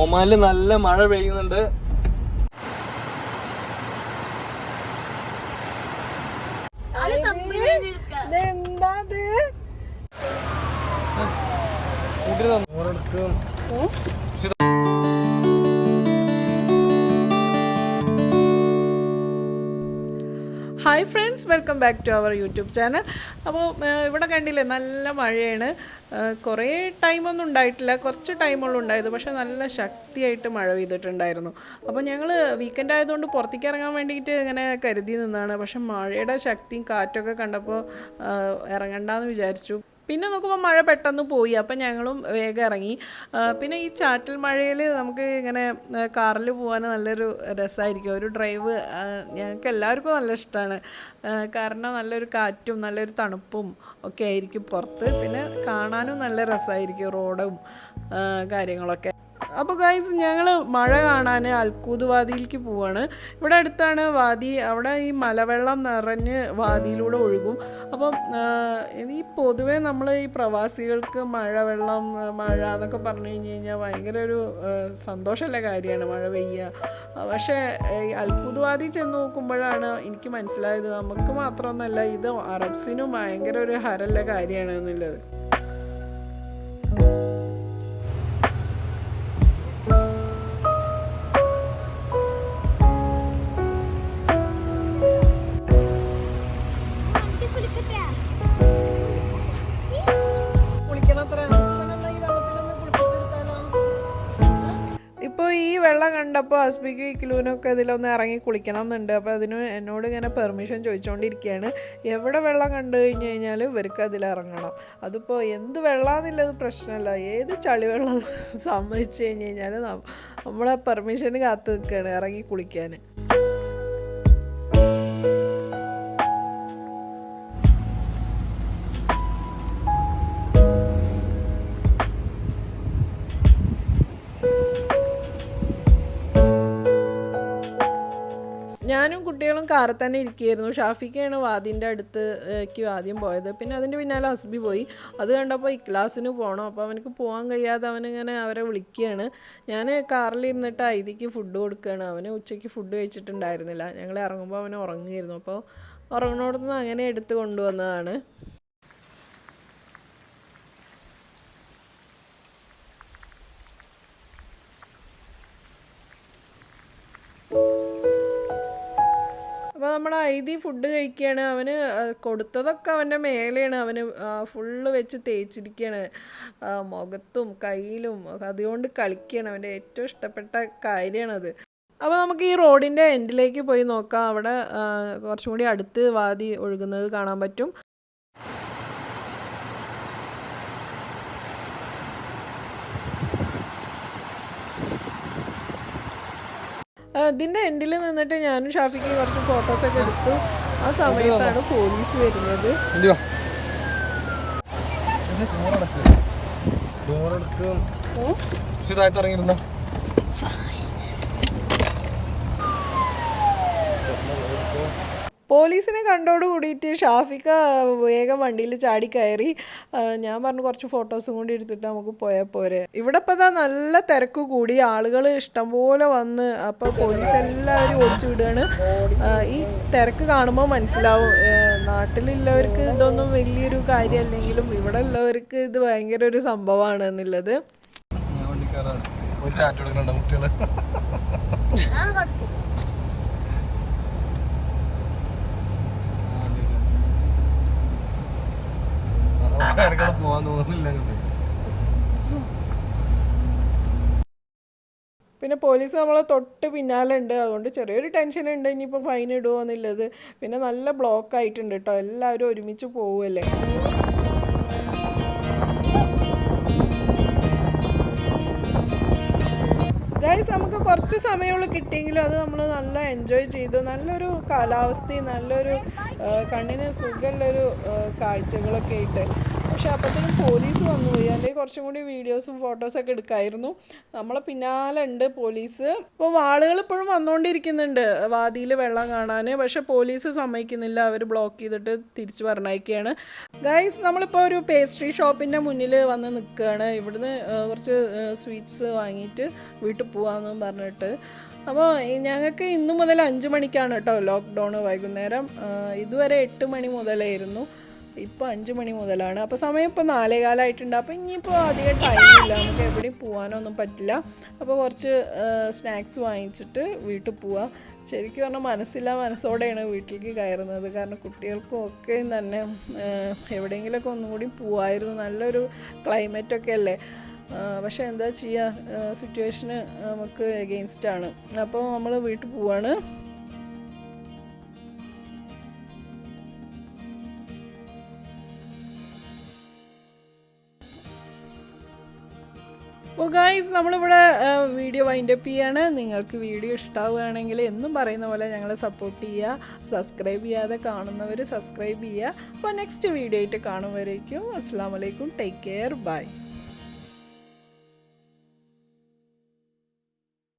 ഒമാനിൽ നല്ല മഴ പെയ്യുന്നുണ്ട്. Hi friends, welcome back to our YouTube channel. അപ്പോൾ ഇവിടെ കണ്ടില്ലേ, നല്ല മഴയാണ്. കുറേ ടൈമൊന്നും ഉണ്ടായിട്ടില്ല, കുറച്ച് ടൈമുള്ളൂ ഉണ്ടായത്. പക്ഷേ നല്ല ശക്തിയായിട്ട് മഴ പെയ്തിട്ടുണ്ടായിരുന്നു. അപ്പോൾ ഞങ്ങൾ വീക്കെൻഡ് ആയതുകൊണ്ട് പുറത്തേക്ക് ഇറങ്ങാൻ വേണ്ടിയിട്ട് ഇങ്ങനെ കരുതി നിന്നാണ്. പക്ഷേ മഴയുടെ ശക്തിയും കാറ്റൊക്കെ കണ്ടപ്പോൾ ഇറങ്ങണ്ടെന്ന് വിചാരിച്ചു. പിന്നെ നോക്കുമ്പോൾ മഴ പെട്ടെന്ന് പോയി. അപ്പം ഞങ്ങളും വേഗം ഇറങ്ങി. പിന്നെ ഈ ചാറ്റൽ മഴയിൽ നമുക്ക് ഇങ്ങനെ കാറിൽ പോകാൻ നല്ലൊരു രസമായിരിക്കും. ഒരു ഡ്രൈവ് ഞങ്ങൾക്ക് എല്ലാവർക്കും നല്ല ഇഷ്ടമാണ്. കാരണം നല്ലൊരു കാറ്റും നല്ലൊരു തണുപ്പും ഒക്കെ ആയിരിക്കും പുറത്ത്. പിന്നെ കാണാനും നല്ല രസമായിരിക്കും റോഡും കാര്യങ്ങളൊക്കെ. അപ്പോൾ ഗൈസ്, ഞങ്ങൾ മഴ കാണാൻ അൽക്കൂദ് വാദിയിലേക്ക് പോവാണ്. ഇവിടെ അടുത്താണ് വാദി. അവിടെ ഈ മലവെള്ളം നിറഞ്ഞ് വാദിയിലൂടെ ഒഴുകും. അപ്പം ഈ പൊതുവേ നമ്മൾ ഈ പ്രവാസികൾക്ക് മഴവെള്ളം മഴ എന്നൊക്കെ പറഞ്ഞു കഴിഞ്ഞാൽ ഭയങ്കര ഒരു സന്തോഷമുള്ള കാര്യമാണ് മഴ പെയ്യുക. പക്ഷേ ഈ അൽക്കൂദ് വാദി ചെന്ന് നോക്കുമ്പോഴാണ് എനിക്ക് മനസ്സിലായത് നമുക്ക് മാത്രമൊന്നുമല്ല, ഇത് അറബ്സിനും ഭയങ്കര ഒരു ഹരമുള്ള കാര്യമാണ് എന്നുള്ളത്. ഇപ്പോൾ ഈ വെള്ളം കണ്ടപ്പോൾ അസ്ബിക്കും ഇക്ലൂനൊക്കെ ഇതിലൊന്ന് ഇറങ്ങി കുളിക്കണം എന്നുണ്ട്. അപ്പോൾ അതിന് എന്നോട് ഇങ്ങനെ പെർമിഷൻ ചോദിച്ചുകൊണ്ടിരിക്കുകയാണ്. എവിടെ വെള്ളം കണ്ടു കഴിഞ്ഞ് കഴിഞ്ഞാൽ ഇവർക്ക് അതിലിറങ്ങണം. അതിപ്പോൾ എന്ത് വെള്ളമാണെന്നുള്ളത് പ്രശ്നമല്ല, ഏത് ചളിവെള്ളം സമ്മതിച്ചു കഴിഞ്ഞ് കഴിഞ്ഞാൽ നമ്മളെ പെർമിഷന് കാത്തു നിൽക്കുകയാണ് ഇറങ്ങി കുളിക്കാൻ. ഞാനും കുട്ടികളും കാറിൽ തന്നെ ഇരിക്കുകയായിരുന്നു. ഷാഫിക്കയാണ് വാദിൻ്റെ അടുത്തേക്ക് ആദ്യം പോയത്. പിന്നെ അതിൻ്റെ പിന്നാലെ ഹസ്ബി പോയി. അത് കണ്ടപ്പോൾ ഇക്ലാസിന് പോകണം. അപ്പോൾ അവനക്ക് പോകാൻ കഴിയാതെ അവനിങ്ങനെ അവരെ വിളിക്കുകയാണ്. ഞാൻ കാറിലിരുന്നിട്ട് ഐതിക്ക് ഫുഡ് കൊടുക്കുകയാണ്. അവന് ഉച്ചയ്ക്ക് ഫുഡ് കഴിച്ചിട്ടുണ്ടായിരുന്നില്ല. ഞങ്ങൾ ഇറങ്ങുമ്പോൾ അവന് ഉറങ്ങിയിരുന്നു. അപ്പോൾ ഉറങ്ങുന്നിടത്തുനിന്ന് അങ്ങനെ എടുത്ത് കൊണ്ടുവന്നതാണ്. അപ്പോൾ നമ്മുടെ ഐതി ഫുഡ് കഴിക്കുകയാണ്. അവന് കൊടുത്തതൊക്കെ അവൻ്റെ മേലെയാണ്. അവന് ഫുള്ള് വെച്ച് തേച്ചിരിക്കുകയാണ്, മുഖത്തും കയ്യിലും. അതുകൊണ്ട് കളിക്കുകയാണ്. അവൻ്റെ ഏറ്റവും ഇഷ്ടപ്പെട്ട കാര്യമാണത്. അപ്പോൾ നമുക്ക് ഈ റോഡിൻ്റെ എൻഡിലേക്ക് പോയി നോക്കാം. അവിടെ കുറച്ചും കൂടി അടുത്ത് വാദി ഒഴുകുന്നത് കാണാൻ പറ്റും. ഇതിൻ്റെ എൻഡിൽ നിന്നിട്ട് ഞാനും ഷാഫിക്ക് കുറച്ച് ഫോട്ടോസൊക്കെ എടുത്തു. ആ സമയത്താണ് പോലീസ് വരുന്നത്. പോലീസിനെ കണ്ടോട് കൂടിയിട്ട് ഷാഫിക്ക വേഗം വണ്ടിയിൽ ചാടി കയറി. ഞാൻ പറഞ്ഞു കുറച്ച് ഫോട്ടോസും കൂടി എടുത്തിട്ട് നമുക്ക് പോയാൽ പോരെ. ഇവിടെ ഇപ്പോൾ ഇതാ നല്ല തിരക്ക് കൂടി, ആളുകൾ ഇഷ്ടംപോലെ വന്ന്. അപ്പോൾ പോലീസ് എല്ലാവരും ഓടിച്ചു വിടുകയാണ്. ഈ തിരക്ക് കാണുമ്പോൾ മനസ്സിലാവും നാട്ടിലുള്ളവർക്ക് ഇതൊന്നും വലിയൊരു കാര്യമല്ലെങ്കിലും ഇവിടെ ഉള്ളവർക്ക് ഇത് ഭയങ്കര ഒരു സംഭവമാണ് എന്നുള്ളത്. പിന്നെ പോലീസ് നമ്മളെ തൊട്ട് പിന്നാലെ ഉണ്ട്. അതുകൊണ്ട് ചെറിയൊരു ടെൻഷൻ ഉണ്ട് ഇനിയിപ്പോൾ ഫൈൻ ഇടുമോ എന്നുള്ളത്. പിന്നെ നല്ല ബ്ലോക്ക് ആയിട്ടുണ്ട് കേട്ടോ, എല്ലാവരും ഒരുമിച്ച് പോവുമല്ലേ. ഗൈസ്, നമുക്ക് കുറച്ച് സമയമുള്ള കിട്ടിയെങ്കിലും അത് നമ്മൾ നല്ല എൻജോയ് ചെയ്തു. നല്ലൊരു കാലാവസ്ഥയും നല്ലൊരു കണ്ണിന് സുഖമുള്ളൊരു കാഴ്ചകളൊക്കെ ആയിട്ട്. പക്ഷേ അപ്പോഴത്തേനും പോലീസ് വന്നുപോയി, അല്ലെങ്കിൽ കുറച്ചും കൂടി വീഡിയോസും ഫോട്ടോസൊക്കെ എടുക്കായിരുന്നു. നമ്മളെ പിന്നാലെ ഉണ്ട് പോലീസ്. അപ്പോൾ ആളുകൾ ഇപ്പോഴും വന്നുകൊണ്ടിരിക്കുന്നുണ്ട് വാദിയിൽ വെള്ളം കാണാൻ. പക്ഷേ പോലീസ് സമ്മതിക്കുന്നില്ല, അവർ ബ്ലോക്ക് ചെയ്തിട്ട് തിരിച്ച് പറഞ്ഞയക്കുകയാണ്. ഗൈസ്, നമ്മളിപ്പോൾ ഒരു പേസ്ട്രി ഷോപ്പിൻ്റെ മുന്നിൽ വന്ന് നിൽക്കുകയാണ്. ഇവിടുന്ന് കുറച്ച് സ്വീറ്റ്സ് വാങ്ങിയിട്ട് വീട്ടിൽ പോകാമെന്നും പറഞ്ഞിട്ട്. അപ്പോൾ ഞങ്ങൾക്ക് ഇന്ന് മുതൽ 5 മണിക്കാണ് കേട്ടോ ലോക്ക്ഡൗൺ വൈകുന്നേരം. ഇതുവരെ 8 മണി മുതലായിരുന്നു, ഇപ്പോൾ 5 മണി മുതലാണ്. അപ്പോൾ സമയം ഇപ്പോൾ 4:15 അപ്പോൾ ഇനിയിപ്പോൾ അധികം ടൈമില്ല, നമുക്ക് എവിടെയും പോകാനൊന്നും പറ്റില്ല. അപ്പോൾ കുറച്ച് സ്നാക്സ് വാങ്ങിച്ചിട്ട് വീട്ടിൽ പോവാം. ശരിക്കും പറഞ്ഞാൽ മനസ്സോടെയാണ് വീട്ടിലേക്ക് കയറുന്നത്. കാരണം കുട്ടികൾക്കും ഒക്കെ തന്നെ എവിടെയെങ്കിലുമൊക്കെ ഒന്നും കൂടി പോവായിരുന്നു, നല്ലൊരു ക്ലൈമറ്റൊക്കെ അല്ലേ. പക്ഷേ എന്താ ചെയ്യുക, സിറ്റുവേഷന് നമുക്ക് എഗെയിൻസ്റ്റാണ്. അപ്പോൾ നമ്മൾ വീട്ടിൽ പോവാണ്. അപ്പോൾ ഗൈസ്, നമ്മളിവിടെ വീഡിയോ വൈൻഡപ്പ് ചെയ്യാണ്. നിങ്ങൾക്ക് വീഡിയോ ഇഷ്ടമാവുകയാണെങ്കിൽ എന്നും പറയുന്ന പോലെ ഞങ്ങളെ സപ്പോർട്ട് ചെയ്യുക. സബ്സ്ക്രൈബ് ചെയ്യാതെ കാണുന്നവർ സബ്സ്ക്രൈബ് ചെയ്യുക. അപ്പോൾ നെക്സ്റ്റ് വീഡിയോ ആയിട്ട് കാണുമ്പോഴേക്കും അസ്സലാമു അലൈക്കും, ടേക്ക് കെയർ, ബൈ.